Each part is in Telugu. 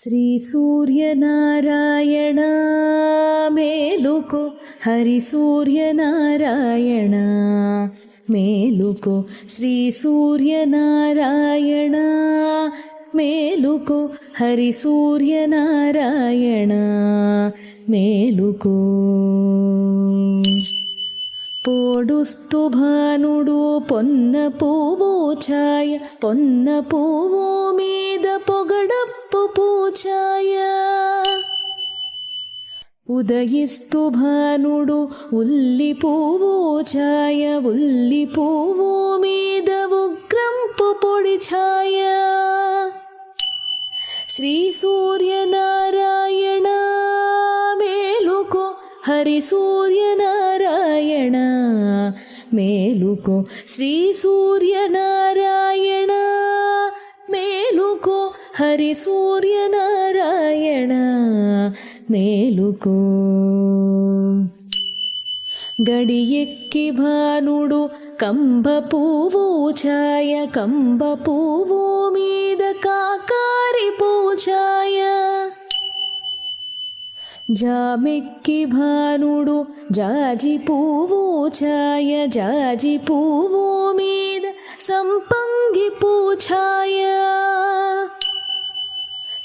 శ్రీ సూర్యనారాయణ మేలుకో, హరి సూర్యనారాయణ మేలుకో, శ్రీ సూర్యనారాయణ మేలుకో, హరి సూర్యనారాయణ మేలుకో. పోడుస్తు భానుడు పొన్న పువ్వు ఛాయ, పొన్న పువ్వు మీద పొగడప్పు పూఛాయ. ఉదయిస్తు భానుడు ఉల్లి పువ్వు ఛాయ, ఉల్లి పువ్వు మీద ఉగ్రంపు పొడి ఛాయ. శ్రీ సూర్యనారాయణ మేలుకో, హరి సూర్యనారాయణ మేలుకో, శ్రీ సూర్యనారాయణ మేలుకో, హరి సూర్యనారాయణ మేలుకో. గడియెక్కి భానుడు కంబ పువ్వు ఛాయ, కంబ పువ్వు మీద కాకారి పూఛాయ. జామెక్కి భానుడు జాజి పువ్వు ఛాయ, జాజి పువ్వు మీద సంపంగి పూఛాయ.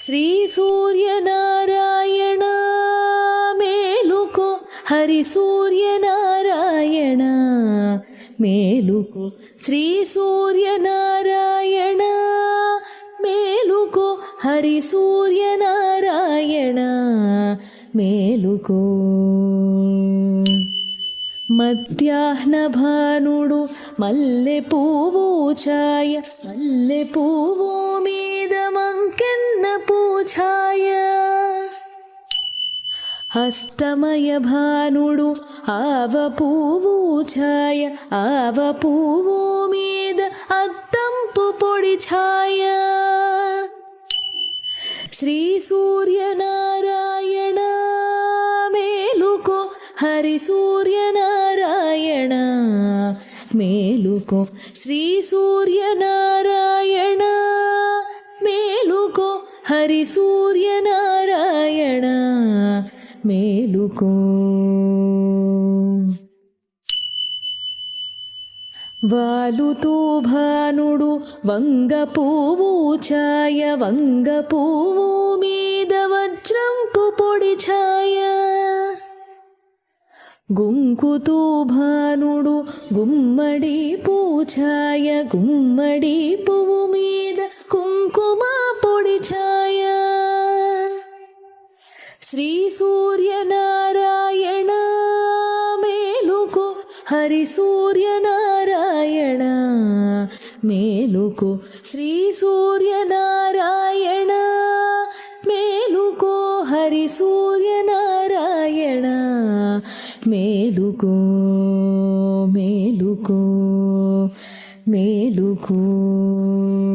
శ్రీ సూర్యనారాయణ మేలుకో, హరి సూర్యనారాయణ మేలుకో, శ్రీ సూర్యనారాయణ మేలుకో, హరి సూర్యనారాయణ మేలుకో. మధ్యాహ్న భానుడు మల్లె పువ్వు ఛాయ, మల్లె పువ్వు మీద మంకెన్న పూఛాయ. హస్తమయ భానుడు ఆవ పువ్వు ఛాయ, ఆవ పువ్వు మీద అద్దంపు పొడి ఛాయ. శ్రీ సూర్యనారాయణ మేలుకో, హరి సూర్యనారాయణ మేలుకో, శ్రీ సూర్యనారాయణ మేలుకో, హరి సూర్యనారాయణ మేలుకో. వాలుతూ భానుడు వంగ పువ్వు ఛాయ, వంగ పువ్వు మీద వజ్రంపు పొడి ఛాయ. గుంకుతూ భానుడు గుమ్మడి పూఛాయ, గుమ్మడి పువ్వు మీద కుంకుమ పొడి ఛాయ. శ్రీ సూర్యనారాయణ మేలుకో, హరి సూర్యనారాయణ మేలుకో, శ్రీ సూర్యనారాయణ మేలుకో, హరి సూర్యనారాయణ మేలుకో మేలుకో మేలుకో.